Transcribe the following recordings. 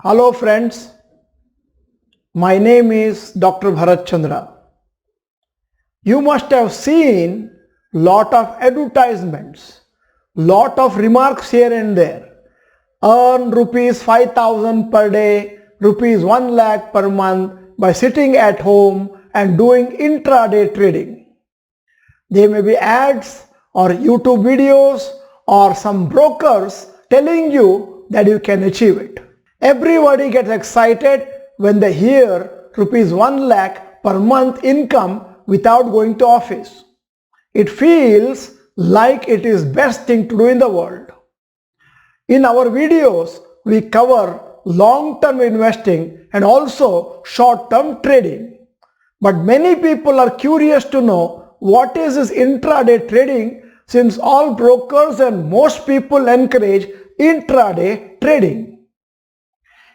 Hello friends, my name is Dr. Bharat Chandra. You must have seen lot of advertisements, lot of remarks here and there. Earn rupees 5,000 per day, rupees 1 lakh per month by sitting at home and doing intraday trading. There may be ads or YouTube videos or some brokers telling you that you can achieve it. Everybody gets excited when they hear rupees 1 lakh per month income without going to office. It feels like it is best thing to do in the world. In our videos, we cover long-term investing and also short-term trading. But many people are curious to know what is this intraday trading, since all brokers and most people encourage intraday trading.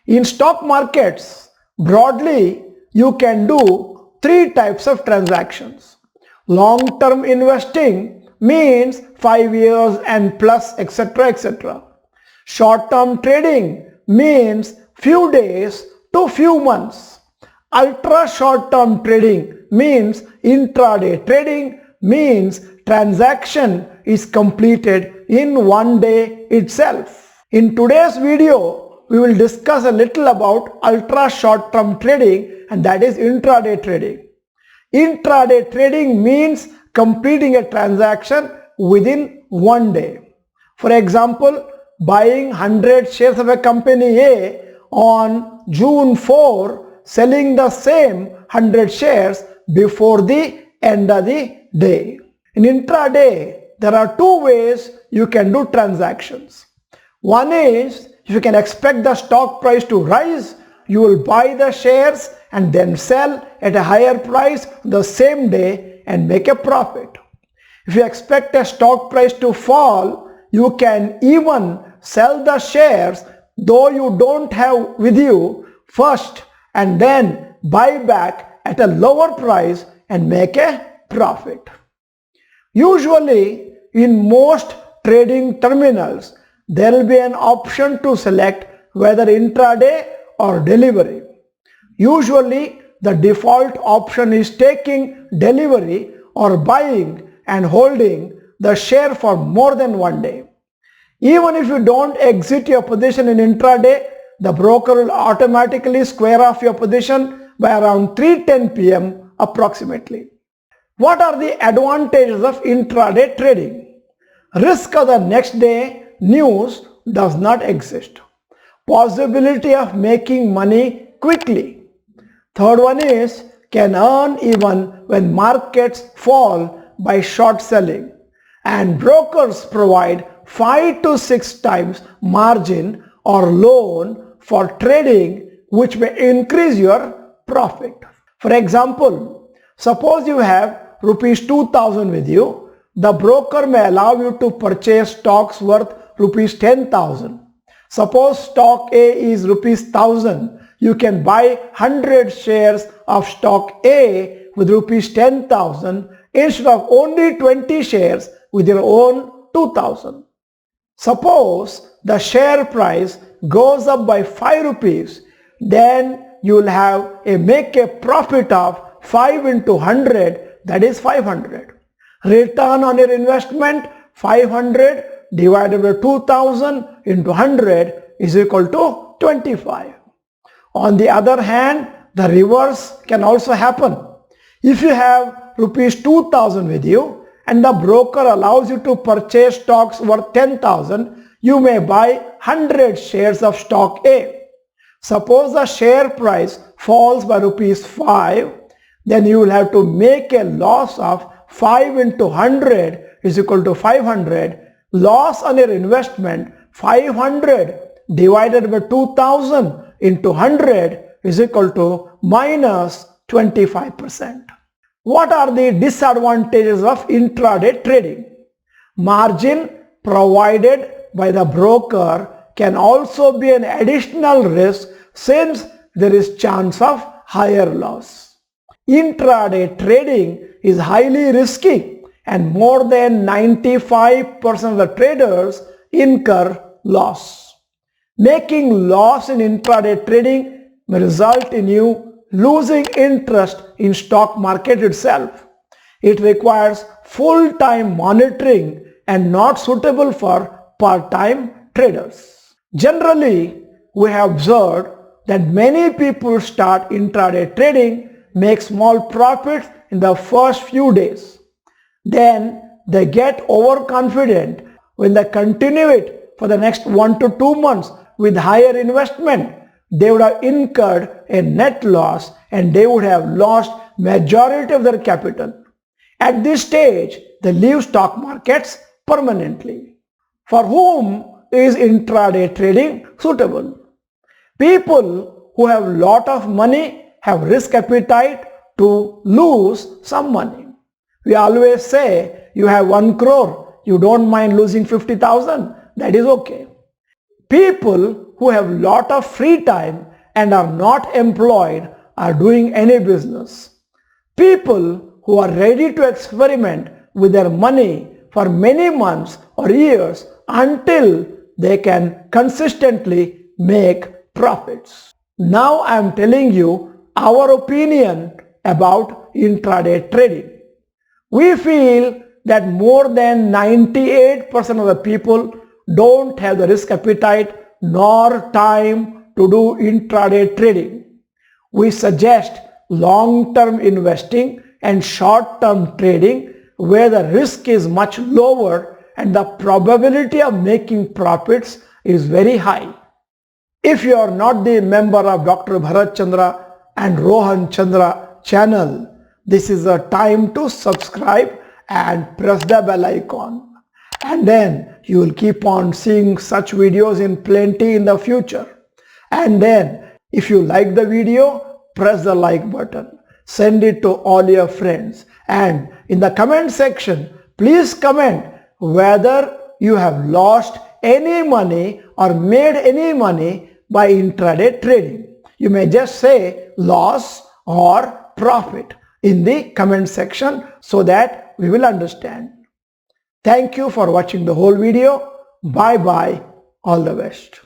In stock markets, broadly, you can do three types of transactions. Long-term investing means 5 years and plus, etc., etc. Short-term trading means few days to few months. Ultra short-term trading means intraday trading, means transaction is completed in one day itself. In today's video, we will discuss a little about ultra short-term trading, and that is intraday trading. Intraday trading means completing a transaction within one day. For example, buying 100 shares of a company A on June 4, selling the same 100 shares before the end of the day. In intraday, there are two ways you can do transactions. One is, if you can expect the stock price to rise, you will buy the shares and then sell at a higher price the same day and make a profit. If you expect a stock price to fall, you can even sell the shares though you don't have with you first and then buy back at a lower price and make a profit. Usually, in most trading terminals, there will be an option to select whether intraday or delivery. Usually, the default option is taking delivery or buying and holding the share for more than one day. Even if you don't exit your position in intraday, the broker will automatically square off your position by around 3:10 p.m. approximately. What are the advantages of intraday trading? Risk of the next day news does not exist. Possibility of making money quickly. Third one is, can earn even when markets fall by short selling. And brokers provide 5 to 6 times margin or loan for trading, which may increase your profit. For example, suppose you have rupees 2,000 with you. The broker may allow you to purchase stocks worth rupees 10,000. Suppose stock A is rupees 1,000. You can buy 100 shares of stock A with rupees 10,000 instead of only 20 shares with your own 2,000. Suppose the share price goes up by 5 rupees, then you will make a profit of 5 into 100, that is 500. Return on your investment, 500 divided by 2000 into 100 is equal to 25. On the other hand, the reverse can also happen. If you have rupees 2000 with you and the broker allows you to purchase stocks worth 10,000, you may buy 100 shares of stock A. Suppose the share price falls by rupees 5, then you will have to make a loss of 5 into 100 is equal to 500. Loss on your investment, 500 divided by 2000 into 100 is equal to minus 25%. What are the disadvantages of intraday trading? Margin provided by the broker can also be an additional risk since there is chance of higher loss. Intraday trading is highly risky and more than 95% of the traders incur loss. Making loss in intraday trading may result in you losing interest in stock market itself. It requires full-time monitoring and not suitable for part-time traders. Generally, we have observed that many people start intraday trading, make small profits in the first few days. Then they get overconfident when they continue it for the next 1 to 2 months with higher investment. They would have incurred a net loss and they would have lost majority of their capital. At this stage, they leave stock markets permanently. For whom is intraday trading suitable? People who have lot of money have risk appetite to lose some money. We always say you have 1 crore, you don't mind losing 50,000, that is okay. People who have lot of free time and are not employed are doing any business. People who are ready to experiment with their money for many months or years until they can consistently make profits. Now I am telling you our opinion about intraday trading. We feel that more than 98% of the people don't have the risk appetite nor time to do intraday trading. We suggest long-term investing and short-term trading where the risk is much lower and the probability of making profits is very high. If you are not the member of Dr. Bharat Chandra and Rohan Chandra channel, this is the time to subscribe and press the bell icon. And then you will keep on seeing such videos in plenty in the future. And then if you like the video, press the like button. Send it to all your friends. And in the comment section, please comment whether you have lost any money or made any money by intraday trading. You may just say loss or profit in the comment section so that we will understand. Thank you for watching the whole video. Bye bye. All the best.